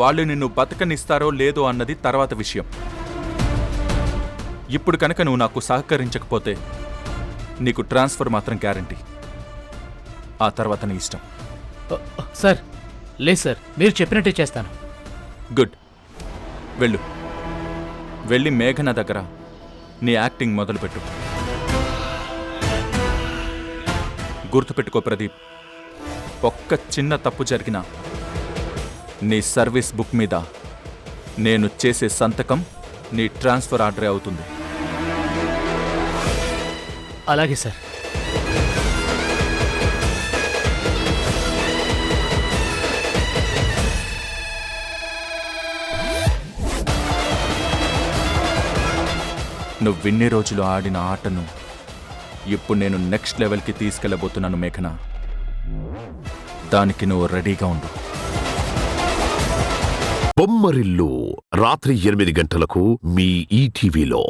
వాళ్ళు నిన్ను బతకనిస్తారో లేదో అన్నది తర్వాత విషయం. ఇప్పుడు కనుక నువ్వు నాకు సహకరించకపోతే నీకు ట్రాన్స్ఫర్ మాత్రం గ్యారంటీ. ఆ తర్వాత నీ ఇష్టం. సార్ లేదు సార్, మీరు చెప్పినట్టే చేస్తాను. గుడ్. వెళ్ళు, వెళ్ళి మేఘన దగ్గర నీ యాక్టింగ్ మొదలుపెట్టు. గుర్తుపెట్టుకో ప్రదీప్, ఒక్క చిన్న తప్పు జరిగినా నీ సర్వీస్ బుక్ మీద నేను చేసే సంతకం నీ ట్రాన్స్ఫర్ ఆర్డరే అవుతుంది. అలాగే సార్. నువ్విన్ని రోజులు ఆడిన ఆటను ఇప్పుడు నేను నెక్స్ట్ లెవెల్కి తీసుకెళ్లబోతున్నాను మేఘన. దానికి నువ్వు రెడీగా ఉండు. బొమ్మరిల్లు రాత్రి 8 గంటలకు మీ ఈటీవీలో.